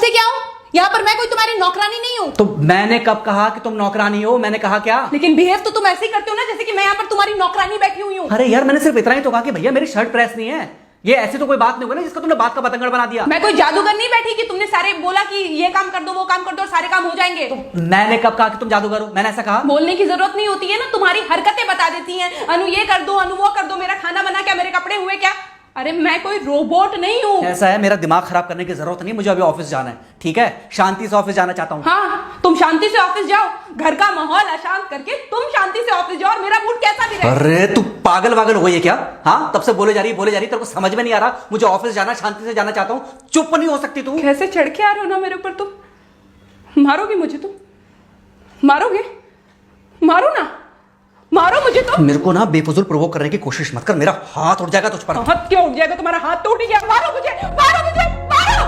से क्या हूँ? यहाँ पर मैं कोई तुम्हारी नौकरानी नहीं हूँ। तो मैंने कब कहा कि तुम नौकरानी हो? मैंने कहा क्या? लेकिन बिहेव तो तुम ऐसे ही करते हो ना जैसे कि मैं यहाँ पर तुम्हारी नौकरानी बैठी हुई हूँ। अरे यार, मैंने सिर्फ इतना ही तो कहा कि भैया मेरी शर्ट प्रेस नहीं है। ये ऐसी तो कोई बात नहीं होगी ना जिसका तुमने बात का बतंगड़ बना दिया। मैं कोई जादूगर नहीं बैठी कि तुमने सारे बोला कि ये काम कर दो वो काम कर दो और सारे काम हो जाएंगे। मैंने कब कहा कि तुम जादूगर हो? मैंने ऐसा कहा? बोलने की जरूरत नहीं होती है ना, तुम्हारी हरकतें बता देती हैं। अनु ये कर दो, अनु वो कर दो, मेरा खाना बना क्या, मेरे कपड़े हुए क्या। अरे मैं कोई रोबोट नहीं हूँ। ऐसा है, मेरा दिमाग खराब करने की जरूरत नहीं, मुझे अभी ऑफिस जाना है। ठीक है, शांति से ऑफिस जाना चाहता हूँ। हाँ, तुम शांति से ऑफिस जाओ, घर का माहौल अशांत करके तुम शांति से ऑफिस जाओ और मेरा मूड कैसा भी रहे। अरे तू पागल वागल हो गई है क्या? हाँ, तब से बोले जा रही तेरे को समझ में नहीं आ रहा? मुझे ऑफिस जाना, शांति से जाना चाहता हूँ। चुप नहीं हो सकती तू? कैसे चढ़ के आ रहे हो ना मेरे ऊपर तुम। मारोगे मुझे? तुम मारोगे? मारो ना, मारो मुझे। तो मेरे को ना बेफजूल प्रोवोक करने की कोशिश मत कर, मेरा हाथ उठ जाएगा तुझ पर। हाथ क्यों उठ जाएगा? तुम्हारा हाथ तो उठ गया। मारो मुझे, मारो मुझे, मारो।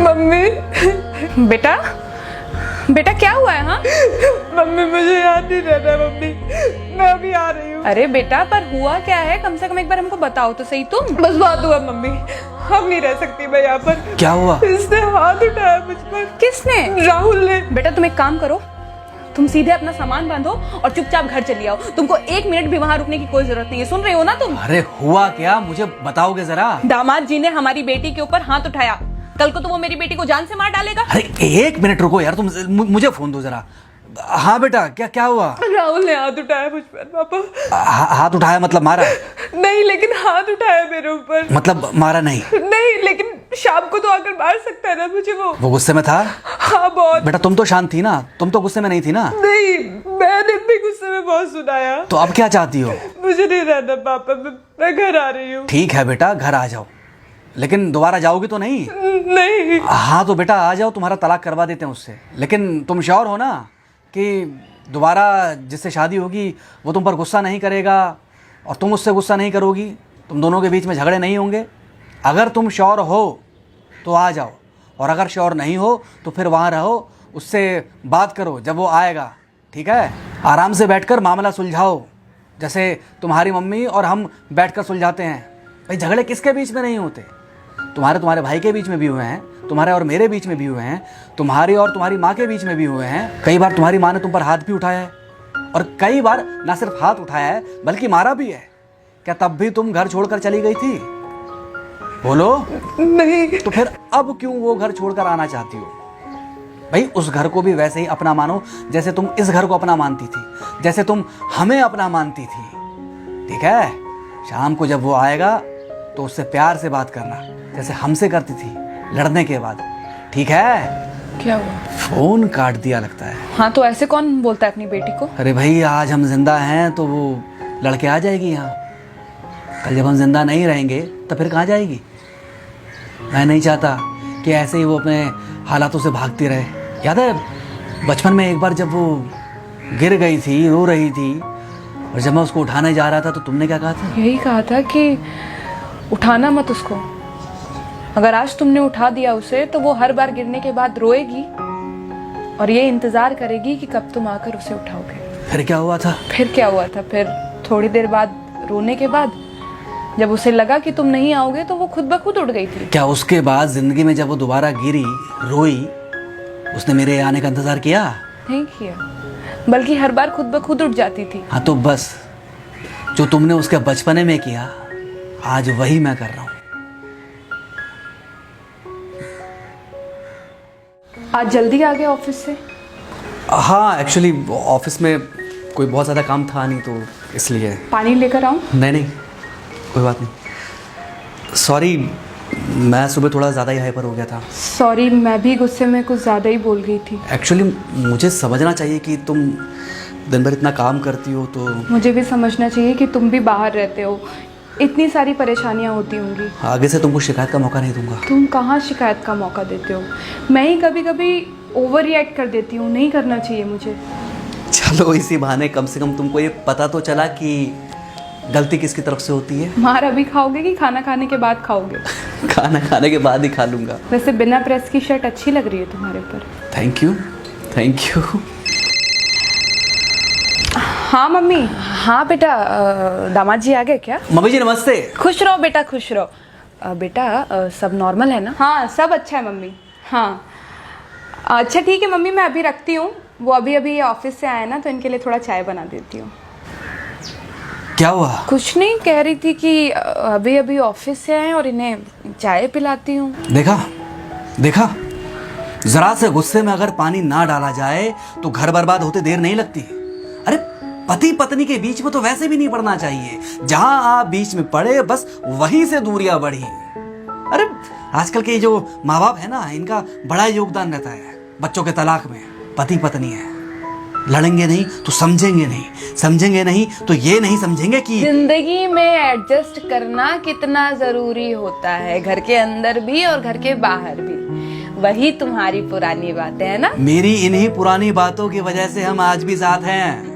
मम्मी। बेटा, बेटा क्या हुआ है? हाँ मम्मी मुझे याद नहीं रहता मम्मी, मैं अभी आ रही हूँ। अरे बेटा, पर हुआ क्या है? कम से कम एक बार हमको बताओ तो सही। तुम बस बात हुआ मम्मी, हम नहीं रह सकती मैं यहाँ पर। क्या हुआ? इसने हाथ उठाया मुझ पर। किसने? राहुल ने। बेटा तुम एक काम करो, तुम सीधे अपना सामान बांधो और चुपचाप घर चली आओ। तुमको एक मिनट भी वहाँ रुकने की कोई जरूरत नहीं है। सुन रहे हो ना तुम? अरे हुआ क्या, मुझे बताओगे जरा? दामाद जी ने हमारी बेटी के ऊपर हाथ उठाया। कल को तो वो मेरी बेटी को जान से मार डालेगा। अरे एक मिनट रुको यार, तुम मुझे फोन दो जरा। हाँ बेटा, क्या हुआ? राहुल ने हाथ उठाया मुझ पर पापा। हाथ उठाया मतलब मारा? नहीं, लेकिन हाथ उठाया मेरे ऊपर। मतलब मारा नहीं? नहीं, लेकिन शाम को तो आकर मार सकता है ना मुझे वो गुस्से में था? हाँ बहुत। बेटा तुम तो शांत थी ना, तुम तो गुस्से में नहीं थी ना? नहीं, मैंने भी गुस्से में बहुत सुनाया। तो अब क्या चाहती हो? मुझे नहीं रहना पापा, मैं घर आ रही हूँ। ठीक है बेटा, घर आ जाओ, लेकिन दोबारा जाओगी तो नहीं? नहीं। हाँ तो बेटा आ जाओ, तुम्हारा तलाक करवा देते हैं उससे। लेकिन तुम श्योर हो ना कि दोबारा जिससे शादी होगी वो तुम पर गुस्सा नहीं करेगा और तुम उससे गुस्सा नहीं करोगी? तुम दोनों के बीच में झगड़े नहीं होंगे? अगर तुम श्योर हो तो आ जाओ, और अगर श्योर नहीं हो तो फिर वहाँ रहो, उससे बात करो जब वो आएगा। ठीक है, आराम से बैठकर मामला सुलझाओ, जैसे तुम्हारी मम्मी और हम बैठकर सुलझाते हैं। भाई झगड़े किसके बीच में नहीं होते? तुम्हारे भाई के बीच में भी हुए हैं, तुम्हारे और मेरे बीच में भी हुए हैं, तुम्हारी और तुम्हारी माँ के बीच में भी हुए हैं। कई बार तुम्हारी माँ ने तुम पर हाथ भी उठाया है, और कई बार ना सिर्फ हाथ उठाया है बल्कि मारा भी है। क्या तब भी तुम घर छोड़कर चली गई थी? बोलो। नहीं। तो फिर अब क्यों वो घर छोड़कर आना चाहती हो? भाई उस घर को भी वैसे ही अपना मानो जैसे तुम इस घर को अपना मानती थी, जैसे तुम हमें अपना मानती थी। ठीक है, शाम को जब वो आएगा तो उससे प्यार से बात करना, जैसे हमसे करती थी लड़ने के बाद। ठीक है? क्या हुआ? फोन काट दिया लगता है। हाँ तो ऐसे कौन बोलता है अपनी बेटी को? अरे भाई आज हम जिंदा हैं तो वो लड़के आ जाएगी यहाँ, कल जब हम जिंदा नहीं रहेंगे तो फिर कहाँ जाएगी? मैं नहीं चाहता कि ऐसे ही वो अपने हालातों से भागती रहे। याद है बचपन में एक बार जब वो गिर गई थी, रो रही थी, और जब मैं उसको उठाने जा रहा था तो तुमने क्या कहा था? यही कहा था कि उठाना मत उसको। अगर आज तुमने उठा दिया उसे तो वो हर बार गिरने के बाद रोएगी और ये इंतजार करेगी कि कब तुम आकर उसे उठाओगे। फिर क्या हुआ था? फिर क्या हुआ था? फिर थोड़ी देर बाद रोने के बाद जब उसे लगा कि तुम नहीं आओगे तो वो खुद ब खुद उठ गई थी। क्या उसके बाद जिंदगी में जब वो दोबारा गिरी, रोई, उसने मेरे आने का इंतजार किया? नहीं किया, बल्कि हर बार खुद ब खुद उठ जाती थी। हाँ तो बस जो तुमने उसके बचपने में किया आज वही मैं कर रहा हूँ। आज जल्दी आ गए ऑफिस से? हाँ एक्चुअली ऑफिस में कोई बहुत ज़्यादा काम था नहीं तो इसलिए। पानी लेकर आऊँ? नहीं कोई बात नहीं, सॉरी मैं सुबह थोड़ा ज़्यादा ही हाइपर हो गया था। सॉरी, मैं भी गुस्से में कुछ ज़्यादा ही बोल गई थी। एक्चुअली मुझे समझना चाहिए कि तुम दिन भर इतना काम करती हो तो। मुझे भी समझना चाहिए कि तुम भी बाहर रहते हो, इतनी सारी परेशानियां होती होंगी। आगे से तुमको शिकायत का मौका नहीं दूंगा। तुम कहाँ शिकायत का मौका देते हो? मैं ही कभी कभी ओवर रिएक्ट कर देती हूँ, नहीं करना चाहिए मुझे। चलो इसी बहाने कम से कम तुमको ये पता तो चला कि गलती किसकी तरफ से होती है। मार अभी खाओगे कि खाना खाने के बाद खाओगे? खाना खाने के बाद ही खा लूंगा। वैसे बिना प्रेस की शर्ट अच्छी लग रही है तुम्हारे ऊपर। Thank you. हाँ मम्मी। हाँ बेटा, दामाद जी आ गए क्या? मम्मी जी नमस्ते। खुश रहो बेटा, खुश रहो। बेटा सब नॉर्मल है ना? हाँ सब अच्छा है मम्मी। हाँ अच्छा ठीक है मम्मी, मैं अभी रखती हूँ। वो अभी अभी ऑफिस से आए ना, तो इनके लिए थोड़ा चाय बना देती हूँ। क्या हुआ? कुछ नहीं, कह रही थी कि अभी अभी ऑफिस से आए और इन्हें चाय पिलाती हूँ। देखा देखा, जरा से गुस्से में अगर पानी ना डाला जाए तो घर बर्बाद होते देर नहीं लगती। अरे पति पत्नी के बीच में तो वैसे भी नहीं पड़ना चाहिए। जहां आप बीच में पड़े बस वहीं से दूरियां बढ़ी। अरे आजकल के जो माँ बाप है ना, इनका बड़ा योगदान रहता है बच्चों के तलाक में। पति पत्नी है, लड़ेंगे नहीं तो समझेंगे नहीं, समझेंगे नहीं तो ये नहीं समझेंगे कि जिंदगी में एडजस्ट करना कितना जरूरी होता है, घर के अंदर भी और घर के बाहर भी। वही तुम्हारी पुरानी बातें है ना। मेरी इन्हीं पुरानी बातों की वजह से हम आज भी साथ हैं।